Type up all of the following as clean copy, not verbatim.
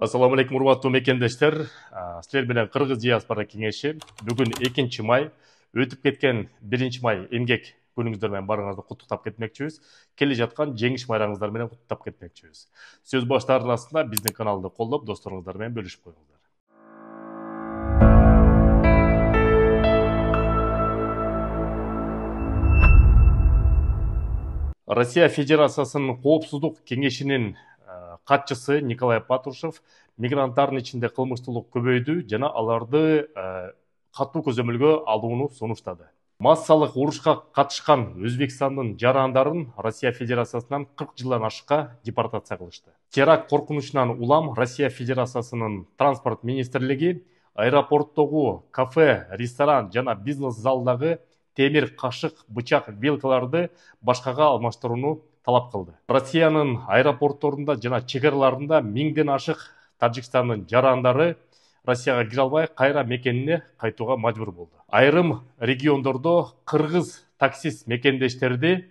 Ассаламу алейкум, урматтуу мекендештер. Силер менен Кыргыз диаспора кеңеши бүгүн 2 май өтүп кеткен 1 май эмгек күнүңүздөр менен баарыңарды куттуктап кетмекчибиз. Келе жаткан жеңиш байрамыңыздар менен куттуктап кетмекчибиз. Сөз баштаарынын астында биздин каналды колдоп, досторуңуздар менен бөлүшүп коюңуздар. Россия Федерациясынын Коопсуздук кеңешинин катчысы Николай Патрушев мигранттардын ичинде кылмыштуулук көбөйдү жана аларды катуу көзөмөлгө алууну сунуштады. Массалык урушка катышкан Өзбекстандын жарандарын Россия Федерациясынан 40 жылдан ашыкка депортация кылышты. Теракт коркунучунан улам Россия Федерациясынын транспорт министрлиги аэропорттогу кафе, ресторан жана бизнес залдагы темир, кашык, бычак, вилкаларды башкага алмаштырууну талап кылды. Россиянын аэропортторунда жана чекараларында миңден ашык Тажикстандын жарандары Россияга кире албай кайра мекенине кайтууга мажбур болду. Айрым региондордо кыргыз таксист мекендештерди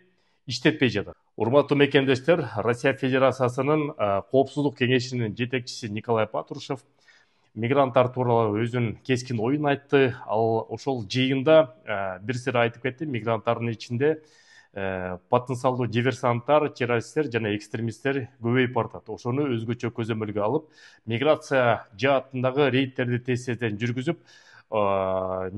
иштетпей жатат. Урматтуу мекендештер, Россия Федерациясынын Коопсуздук кеңешинин жетекчиси Николай Патрушев мигранттар тууралуу өзүнүн кескин оюн айтты. Ал ошол жыйында бир сыйра айтып кетти. Мигранттардын ичинде потенциалдуу диверсанттар, террористтер жана экстремисттер көбөйүп баратат. Ошону өзгөчө көзөмөлгө алып, миграция жаатындагы рейдтерди тез-тезден жүргүзүп,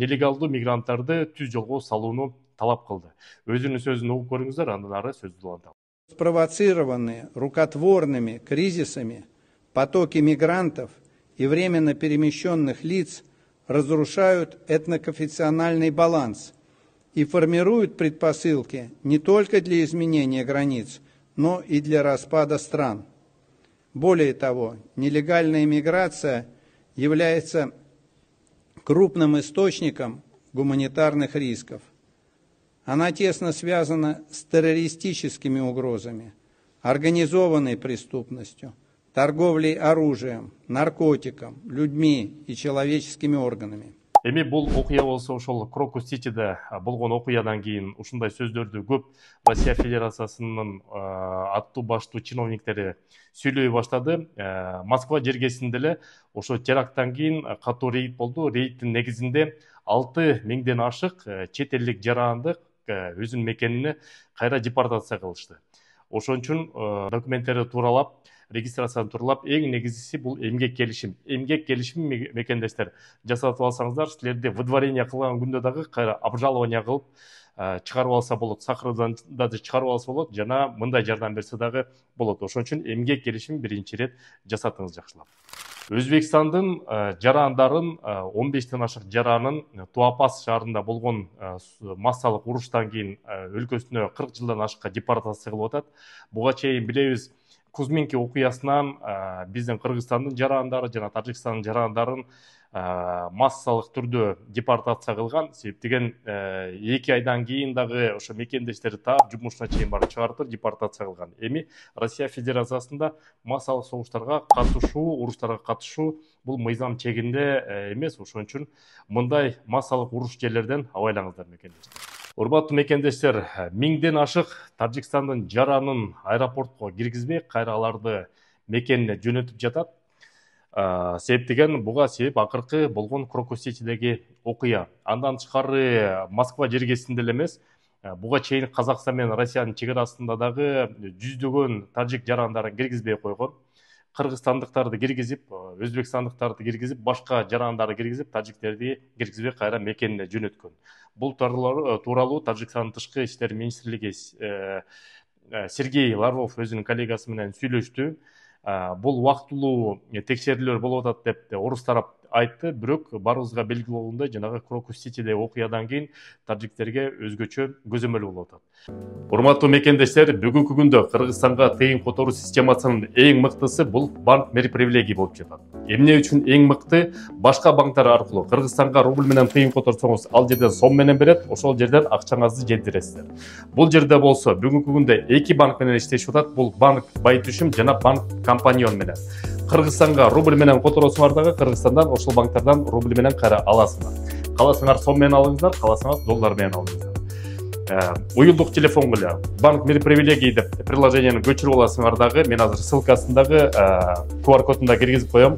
нелегалдуу мигранттарды түз жолго салууну талап кылды. Өзүнүн сөзүн угуп көрүңүздөр, андан ары сөздү улантабыз. Спровоцированные рукотворными кризисами потоки мигрантов и временно перемещенных лиц разрушают этноконфессиональный баланс и формируют предпосылки не только для изменения границ, но и для распада стран. Более того, нелегальная миграция является крупным источником гуманитарных рисков. Она тесно связана с террористическими угрозами, организованной преступностью, торговлей оружием, наркотиком, людьми и человеческими органами. Эми бул окуя болсо ошол Крокус-Ситиде болгон окуядан кийин ушундай сөздөрдү көп Россия Федерациясынын аттуу баштуу чиновниктери сүйлөй баштады. Москва жергесинде эле ошо теракттан кийин катуу рейд болду. Рейдтин негизинде 6000ден ашык чет элдик жаранды өзүнүн мекенине кайра депортация кылышты. Ошон үчүн документтери тууралап, регистрацияны тууралап, эң негизгиси бул эмгек келишим. Эмгек келишим мекендештер жасатып алсаңыздар, силерди выдворение кылган күндө дагы кайра обжалование кылып чыгарып алса болот, сахардан да чыгарып алса болот, жана мындай жардам берсе дагы болот. Ошон үчүн эмгек келишим биринчи ирет жасатыңыз жакшылап. Өзбекстандын жарандарын 15ден ашык жаранын Туапас шаарында болгон массалык уруштан кийин өлкөсүнө 40 жылдан ашыкка депортация кылып атат. Буга чейин билебиз, Кузминки окуясынан биздин Кыргызстандын жарандары жана Тажикстандын жарандарын массалык түрдө депортация кылган. Себептеген 2 айдан кийин дагы ошо мекендештерди таап, жумушуна чейин барып чыгартып депортация кылган. Эми Россия Федерациясында массалык согуштарга катышуу, уруштарга катышуу бул мыйзам чегинде эмес. Ошон үчүн мындай массалык уруш жерлерден абайлаңыздар мекендештер. Урматтуу мекендештер, миңден ашык Тажикстандын жаранын аэропортко киргизбей, кайра аларды мекенине жөнөтүп жатат. Себептеген буга себеп акыркы болгон Крокус-Ситидеги окуя. Андан тышкары Москва жергесинде эле эмес, буга чейин Казакстан менен Россиянын чегарасында дагы жүздөгөн тажик жарандарын киргизбей койгон. Кыргызстандыктарды киргизип, өзбекстандыктарды киргизип, башка жарандарды киргизип, тажиктерди киргизбей кайра мекенине жөнөткөн. Бул тууралуу Тажикстандын тышкы иштер министрлиги Сергей Лавров өзүнүн коллегасы менен сүйлөштү. Бул убактылуу текшерүүлөр болуп атат деп орус тарап айтты, бирок баарыбызга белгилүү болгондой, жанагы Крокус-Ситиде окуядан кийин тажиктерге өзгөчө көзөмөл болуп атат. Урматтуу мекендештер, бүгүнкү күндө Кыргызстанга тыйын которуу системасынын эң мыктысы бул банк мерпривилегий болуп жатат. Эмне үчүн эң мыкты? Башка банктар аркылуу Кыргызстанга рубль менен тыйын которсоңуз, ал жерден сом менен берет, ошол жерден акчаңызды жеткиресиздер. Бул жерде болсо бүгүнкү күндө 2 банк менен иштешип атат. Бул банк Байтүшүм жана банк Компаньон менен. Кыргызстанга рубль менен которосуңар дагы Кыргызстандан ошол банктардан рубль менен кайра аласыңар. Каласаңар сом менен алыңыздар, каласаңар доллар менен алыңыздар. уюлдук телефон эле банк мир привилегий деп приложениени көчүрүп аласыңар дагы. Мен азыр ссылкасындагы QR кодунда киргизип коем.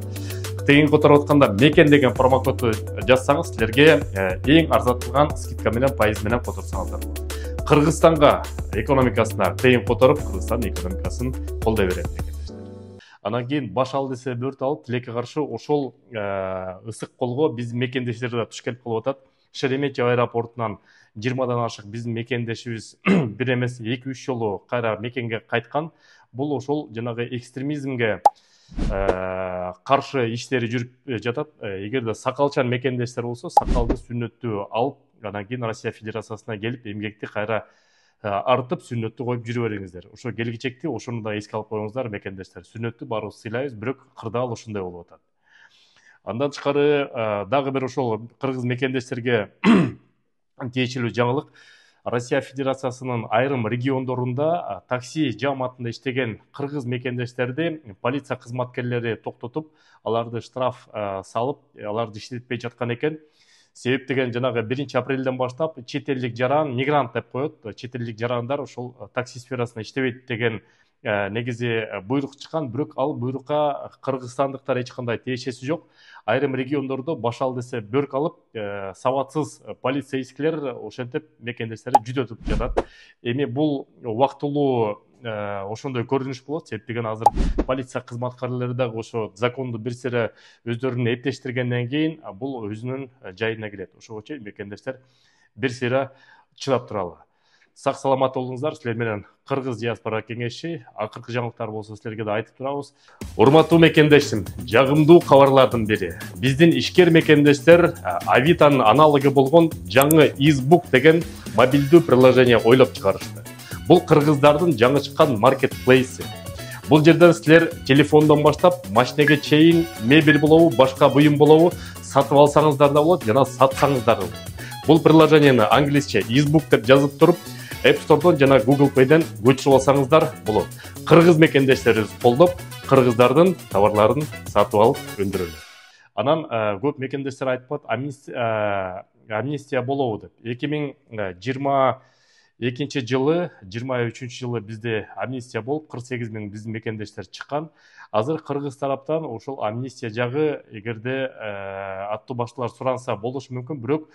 Тегин которуп атканда мекен деген промокодду жазсаңыз силерге эң арзатылган скидка менен пайыз менен которсоңуздар болот. Кыргызстанга экономикасына тегин которуп, Кыргызстан экономикасын колдой берет мекендештер. Анан кийин баш ал десе бөрт алып, тилекке каршы ошол ысык колго биздин мекендештерге туш келип калып атат. Шереметьево аэропортунан 20дан ашык биздин мекендешибиз бир эмес 2-3 жолу кайра мекенге кайткан. Бул ошол жанагы экстремизмге каршы иштери жүрүп жатат. Эгерде сакалчан мекендештер болсо, сакалды сүннөттү алып, анан кийин Россия Федерациясына келип эмгекти кайра артып сүннөттү коюп жүрө бериңиздер. Ошо келгичекти ошону да эске алып коюңуздар мекендештер. Сүннөттү баарыбыз сыйлайбыз, бирок кырдаал ушундай болуп атат. Андан тышкары дагы бир ошол кыргыз мекендештерге тиешелүү жаңылык. Россия Федерациясынын айрым региондорунда такси жааматында иштеген кыргыз мекендештерди полиция кызматкерлери токтотуп, аларды штраф салып, аларды иштетпей жаткан экен. Себеп деген жанагы 1-апрелден баштап чет элдик жаран, мигрант деп коет. Чет элдик жарандар ошол такси сферасында иштебейт деген негизи буйрук чыккан, бирок ал буйрукка кыргызстандыктар эч кандай тиешеси жок. Айрым региондордо башал десе бөрк алып, сабатсыз полицейскилер ошентип мекендештерди жүдөтүп жатат. Эми бул убактылуу ошондой көрүнүш болот. Себеп деген азыр полиция кызматкерлери дагы ошо законду бир сыйра өздөрүнө эптештиргенден кийин бул өзүнүн жайына келет. Ошого чейин мекендештер бир сыйра чыдап туралы. Сак саламат болуңуздар. Силер менен Кыргыз диаспора кеңеши акыркы жаңылыктар болсо силерге да айтып турабыз. Урматтуу мекендешим, жагымдуу кабарлардын бири. Биздин ишкер мекендештер Авитанын аналогу болгон жаңы Избук деген мобилдүү приложение ойлоп чыгарышты. Бул кыргыздардын жаңы чыккан маркетплейси. Бул жерден силер телефондон баштап машинеге чейин мебель болобу, башка буюм болобу сатып алсаңыздар да болот, жана сатсаңыздар да болот. Бул приложениени англисче Избук деп жазып туруп, App Store'дон жана Google Play'ден көчүрүп алсаңыздар болот. Кыргыз мекендештерибиз колдоп, кыргыздардын товарларын сатып алып өндүрөлөт. Анан көп мекендештер айтып амнистия болобу деп. 2022 жылы, 23 жылы бизде амнистия болуп, 48 000 биздин мекендештер чыккан. Азыр кыргыз тараптан ошол амнистия жагы эгерде аттуу баштуулар суранса болушу мүмкүн, бирок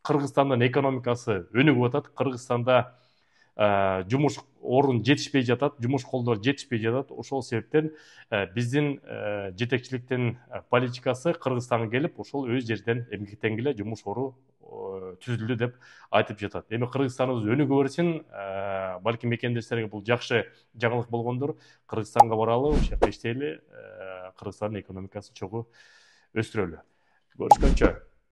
Кыргызстандын экономикасы өнүгүп атат. Кыргызстанда жумуш орун жетишпей жатат, жумуш колдор жетишпей жатат. Ошол себептен биздин жетекчиликтин политикасы Кыргызстанга келип, ошол өз жерден эмгектенгиле жумуш ору түзүлдү деп айтып жатат. Эми Кыргызстаныбыз өнүгө берсин, балким мекендештерге бул жакшы жаңылык болгондур. Кыргызстанга баралы, ошол жакта иштейли, Кыргызстандын экономикасын чогуу өстүрөлү. Көрүшкөнчө.